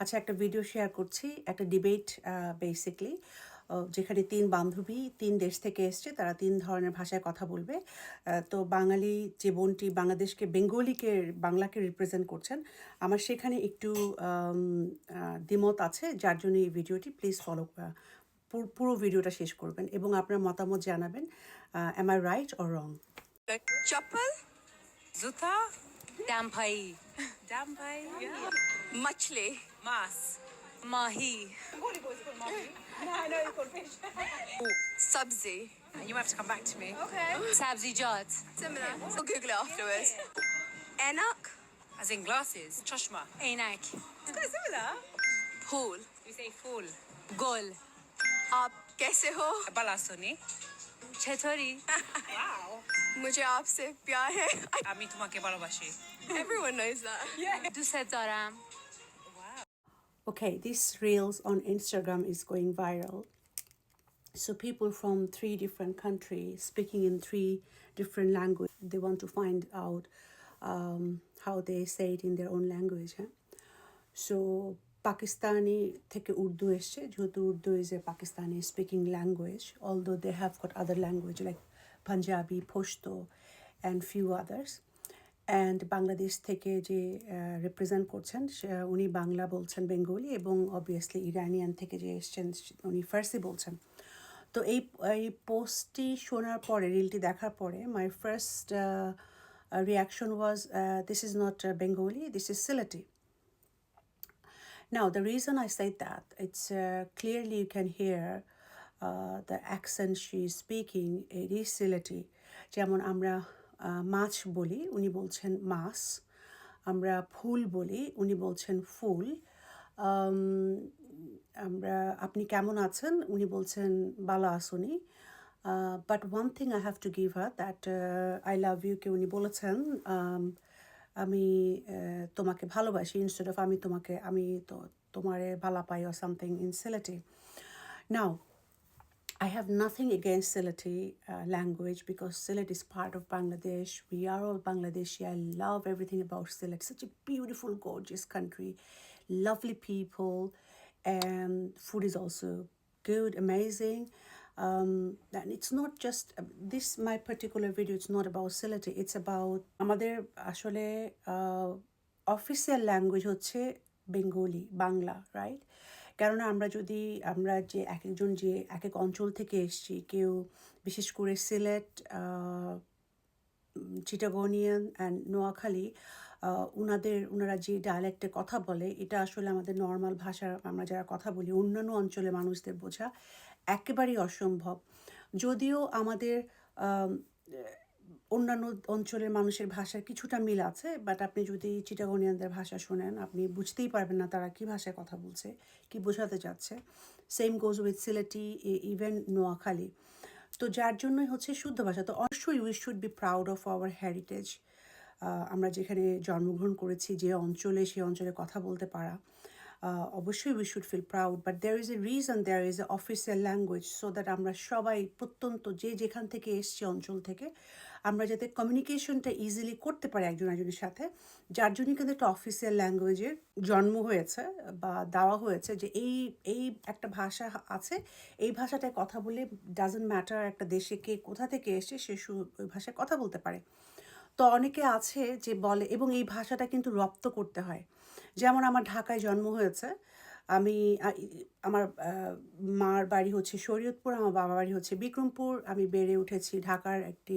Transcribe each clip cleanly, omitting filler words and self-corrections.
আচ্ছা, একটা video share করছি, একটা ডিবেট বেসিকলি, যেখানে ৩ বান্ধবী ৩ দেশ থেকে এসছে, তারা ৩ ধরনের ভাষায় কথা বলবে। তো বাঙালি যে বোনটি বাংলাদেশকে বাংলাকে রিপ্রেজেন্ট করছেন, আমার সেখানে একটু দ্বিমত আছে, যার জন্য এই ভিডিওটি প্লিজ ফলো পুরো ভিডিওটা শেষ করবেন এবং আপনার মতামত জানাবেন, am I right or wrong? चप्पल जूता डैम भाई डैम भाई मछली मास माही सब्जी You have to come back to me. सब्जीजात similar we'll google it afterwards एनक As in glasses. Chashma. ऐनक It's quite similar. Fool You say fool. गोल आप कैसे हो Balasuni. छतरी Wow. मुझे आपसे प्यार है Ami tumake balobashi. everyone knows that دوست دارم Okay, this reels on Instagram is going viral. So people from 3 different countries speaking in 3 different languages, they want to find out how they say it in their own language. So Pakistani থেকে উর্দু এসছে, যেহেতু Urdu is a Pakistani speaking language, although they have got other language like Punjabi, Pashto and few others. And Bangladesh থেকে যে represent করছেন উনি বাংলা বলছেন, Bengali, এবং obviously Iranian থেকে যে এসছেন উনি ফার্সি বলছেন। তো এই পোস্টটি শোনার পরে, রিলটি দেখার পরে, my first reaction was this is not Bengali, this is Sylheti. Now, the reason I say that, it's clearly you can hear the accent she is speaking, it is Sylheti. যেমন আমরা মাছ বলি, উনি বলছেন মাছ। আমরা ফুল বলি, উনি বলছেন ফুল। আমরা আপনি কেমন আছেন, উনি বলছেন ভালো আসুনি। But one thing I have to give her, that I love you কে উনি বলেছেন আমি তোমাকে ভালোবাসি, ইনস্টেড অফ আমি তোমারে ভালা পাই or something in Sylheti. Now, I have nothing against Sylheti language because Sylhet is part of Bangladesh. We are all Bangladeshi. I love everything about Sylhet. Such a beautiful, gorgeous country, lovely people, and food is also good, amazing. And it's not just this, my particular video, it's not about Sylheti. It's about আমাদের আসলে official language হচ্ছে Bengali, Bangla, right? কেননা আমরা যে এক একজন যে এক এক অঞ্চল থেকে এসছি, কেউ বিশেষ করে সিলেট, চিটাগনিয়ান অ্যান্ড নোয়াখালী, ওনারা যে ডায়ালেক্টে কথা বলে, এটা আসলে আমাদের নর্মাল ভাষা আমরা যারা কথা বলি অন্যান্য অঞ্চলের মানুষদের বোঝা একেবারেই অসম্ভব। যদিও আমাদের অন্যান্য অঞ্চলের মানুষের ভাষার কিছুটা মিল আছে, বাট আপনি যদি চিটাগনিয়ানদের ভাষা শোনেন, আপনি বুঝতেই পারবেন না তারা কী ভাষায় কথা বলছে, কী বোঝাতে চাচ্ছে। Same goes with Sylheti, even Noakhali. তো যার জন্যই হচ্ছে শুদ্ধ ভাষা। তো অবশ্যই we should be proud of our heritage. আমরা যেখানে জন্মগ্রহণ করেছি, যে অঞ্চলে, সেই অঞ্চলে কথা বলতে পারা, অবশ্যই we should feel proud. But there is a reason, there is a official language, so that আমরা সবাই প্রত্যন্ত যে যেখান থেকে এসছি অঞ্চল থেকে, আমরা যাতে কমিউনিকেশনটা ইজিলি করতে পারি একজন একজনের সাথে, যার জন্যই কিন্তু একটা অফিসিয়াল ল্যাঙ্গুয়েজের জন্ম হয়েছে বা দেওয়া হয়েছে, যে এই একটা ভাষা আছে, এই ভাষাটায় কথা বলে ডাজন্ট ম্যাটার একটা দেশে কে কোথা থেকে এসছে, সে ওই ভাষায় কথা বলতে পারে। তো অনেকে আছে যে বলে, এবং এই ভাষাটা কিন্তু রপ্ত করতে হয়। যেমন আমার ঢাকায় জন্ম হয়েছে, আমার মার বাড়ি হচ্ছে শরীয়তপুর, আমার বাবার বাড়ি হচ্ছে বিক্রমপুর। আমি বেড়ে উঠেছি ঢাকার একটি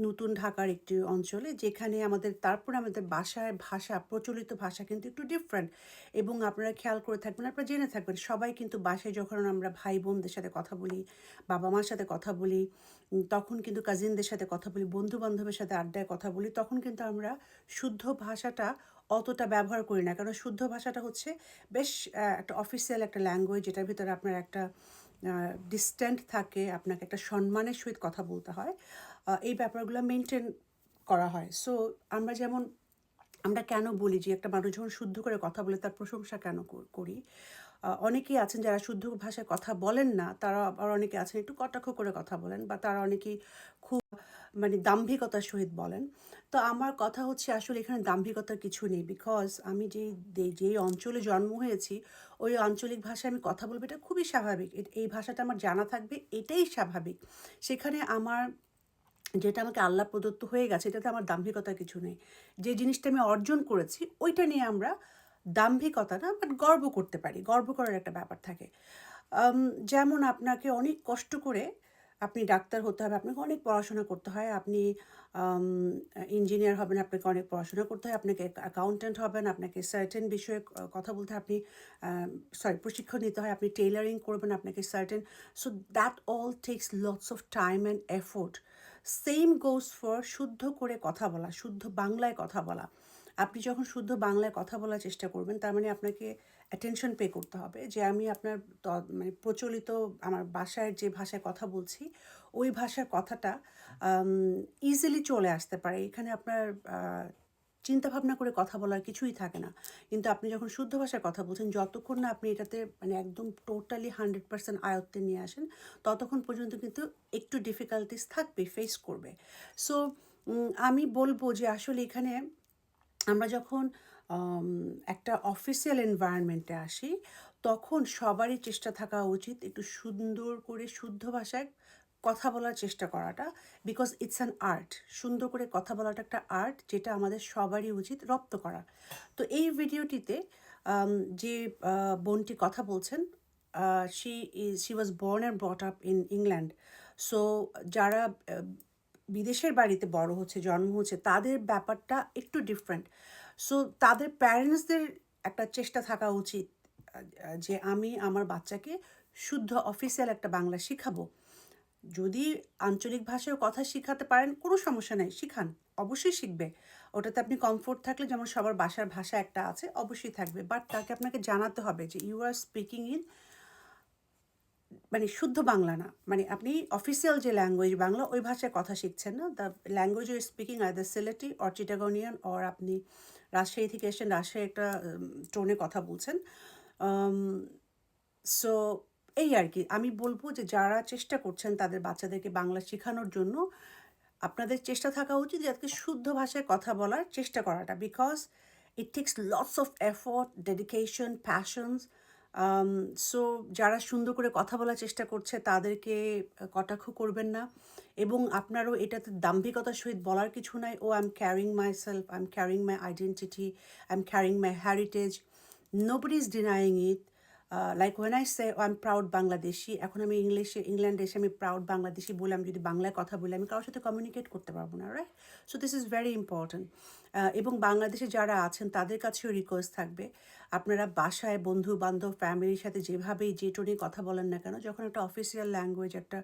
নতুন ঢাকার একটি অঞ্চলে, যেখানে তারপরে আমাদের ভাষা, প্রচলিত ভাষা কিন্তু একটু ডিফারেন্ট। এবং আপনারা খেয়াল করে থাকবেন, আপনারা জেনে থাকবেন, সবাই কিন্তু বাসায় যখন আমরা ভাই বোনদের সাথে কথা বলি, বাবা মার সাথে কথা বলি, তখন কিন্তু কাজিনদের সাথে কথা বলি, বন্ধু বান্ধবের সাথে আড্ডায় কথা বলি, তখন কিন্তু আমরা শুদ্ধ ভাষাটা অতটা ব্যবহার করি না। কারণ শুদ্ধ ভাষাটা হচ্ছে বেশ একটা অফিসিয়াল একটা ল্যাঙ্গুয়েজ, যেটার ভিতরে আপনার একটা ডিস্ট্যান্ট থাকে, আপনাকে একটা সম্মানের সহিত কথা বলতে হয়, এই ব্যাপারগুলো মেনটেন করা হয়। সো আমরা কেন বলি যে একটা মানুষ যখন শুদ্ধ করে কথা বলে তার প্রশংসা কেন করি? অনেকেই আছেন যারা শুদ্ধ ভাষায় কথা বলেন না, তারা আবার অনেকে আছেন একটু কটাক্ষ করে কথা বলেন, বা তারা অনেকেই খুব মানে দাম্ভিকতার সহিত বলেন। তো আমার কথা হচ্ছে আসলে এখানে দাম্ভিকতার কিছু নেই, বিকজ আমি যেই অঞ্চলে জন্ম হয়েছি ওই আঞ্চলিক ভাষায় আমি কথা বলবো, এটা খুবই স্বাভাবিক। এই ভাষাটা আমার জানা থাকবে, এটাই স্বাভাবিক। সেখানে আমার যেটা আমাকে আল্লাহ প্রদত্ত হয়ে গেছে এটাতে আমার দাম্ভিকতার কিছু নেই। যে জিনিসটা আমি অর্জন করেছি ওইটা নিয়ে আমরা দাম্ভিকতা না, বাট গর্ব করতে পারি, গর্ব করার একটা ব্যাপার থাকে। যেমন আপনাকে অনেক কষ্ট করে আপনি ডাক্তার হতে হবে, আপনাকে অনেক পড়াশোনা করতে হয়, আপনি ইঞ্জিনিয়ার হবেন, আপনাকে অনেক পড়াশোনা করতে হয়, আপনাকে অ্যাকাউন্ট্যান্ট হবেন, আপনাকে সার্টেন বিষয়ে কথা বলতে হয়, আপনি প্রশিক্ষণ নিতে হয়, আপনি টেইলারিং করবেন, আপনাকে certain, so that all takes lots of time and effort. Same goes for শুদ্ধ করে কথা বলা, শুদ্ধ বাংলায় কথা বলা। আপনি যখন শুদ্ধ বাংলায় কথা বলার চেষ্টা করবেন তার মানে আপনাকে অ্যাটেনশন পে করতে হবে যে আমি আপনার মানে প্রচলিত আমার বাসায় যে ভাষায় কথা বলছি ওই ভাষার কথাটা ইজিলি চলে আসতে পারে। এখানে আপনার চিন্তা ভাবনা করে কথা বলার কিছুই থাকে না। কিন্তু আপনি যখন শুদ্ধ ভাষায় কথা বলছেন, যতক্ষণ না আপনি এটাতে মানে একদম টোটালি 100% আয়ত্তে নিয়ে আসেন ততক্ষণ পর্যন্ত কিন্তু একটু ডিফিকাল্টিস থাকবে, ফেস করবে। সো আমি বলবো যে আসলে এখানে আমরা যখন একটা অফিসিয়াল এনভায়রনমেন্টে আসি তখন সবারই চেষ্টা থাকা উচিত একটু সুন্দর করে শুদ্ধ ভাষায় কথা বলার চেষ্টা করাটা, বিকজ ইটস অ্যান আর্ট। সুন্দর করে কথা বলাটা একটা আর্ট, যেটা আমাদের সবারই উচিত রপ্ত করা। তো এই ভিডিওটিতে যে বোনটি কথা বলছেন, she was born and brought up in England. So যারা বিদেশের বাড়িতে বড় হচ্ছে, জন্ম হচ্ছে, তাদের ব্যাপারটা একটু ডিফারেন্ট। সো তাদের প্যারেন্টসদের একটা চেষ্টা থাকা উচিত যে আমি আমার বাচ্চাকে শুদ্ধ অফিসিয়াল একটা বাংলা শিখাবো। যদি আঞ্চলিক ভাষায় কথা শিখাতে পারেন কোনো সমস্যা নেই, শিখান, অবশ্যই শিখবে। ওটাতে আপনি কমফোর্ট থাকলে, যেমন সবার বাসার ভাষা একটা আছে, অবশ্যই থাকবে, বাট তাকে আপনাকে জানাতে হবে যে ইউ আর স্পিকিং ইন মানে শুদ্ধ বাংলা না, মানে আপনি অফিসিয়াল যে ল্যাঙ্গুয়েজ বাংলা ওই ভাষায় কথা শিখছেন না। The language you speaking either Sylheti or Chittagonian, or আপনি রাজশাহী থেকে এসেছেন, রাজশাহী একটা টোনে কথা বলছেন। সো এই আর কি আমি বলবো যে যারা চেষ্টা করছেন তাদের বাচ্চাদেরকে বাংলা শেখানোর জন্য, আপনাদের চেষ্টা থাকা উচিত যাতে শুদ্ধ ভাষায় কথা বলার চেষ্টা করাটা, because it takes lots of effort, dedication, passions. So যারা সুন্দর করে কথা বলার চেষ্টা করছে তাদেরকে কটাক্ষ করবেন না, এবং আপনারও এটাতে দাম্ভিকতার সহিত বলার কিছু নাই, ও I am carrying my self, I am carrying my identity, I am carrying my heritage, nobody is denying it. Like when I say I am proud Bangladeshi, এখন আমি ইংল্যান্ডে এসে আমি প্রাউড বাংলাদেশি বলে আমি যদি বাংলায় কথা বলি আমি কারোর সাথে কমিউনিকেট করতে পারবো না, right? So this is very important. এবং বাংলাদেশে যারা আছেন তাদের কাছেও রিকোয়েস্ট থাকবে, আপনারা বাসায় বন্ধু বান্ধব ফ্যামিলির সাথে যেভাবেই যে টোনে কথা বলেন না কেন, যখন একটা অফিসিয়াল ল্যাঙ্গুয়েজ, একটা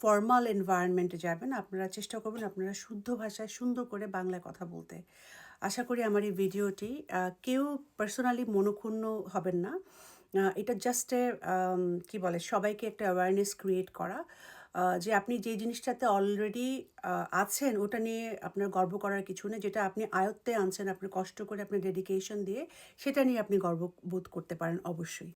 ফর্মাল এনভায়রনমেন্টে যাবেন, আপনারা চেষ্টা করবেন আপনারা শুদ্ধ ভাষায় সুন্দর করে বাংলায় কথা বলতে। আশা করি আমার এই ভিডিওটি কেউ পার্সোনালি মনোক্ষুণ্ণ হবেন না। এটা জাস্ট কী বলে, সবাইকে একটা অ্যাওয়ারনেস ক্রিয়েট করা, যে আপনি যে জিনিসটাতে অলরেডি আছেন ওটা নিয়ে আপনার গর্ব করার কিছু নেই। যেটা আপনি আয়ত্তে আনছেন, আপনি কষ্ট করে, আপনি ডেডিকেশন দিয়ে, সেটা নিয়ে আপনি গর্ববোধ করতে পারেন অবশ্যই।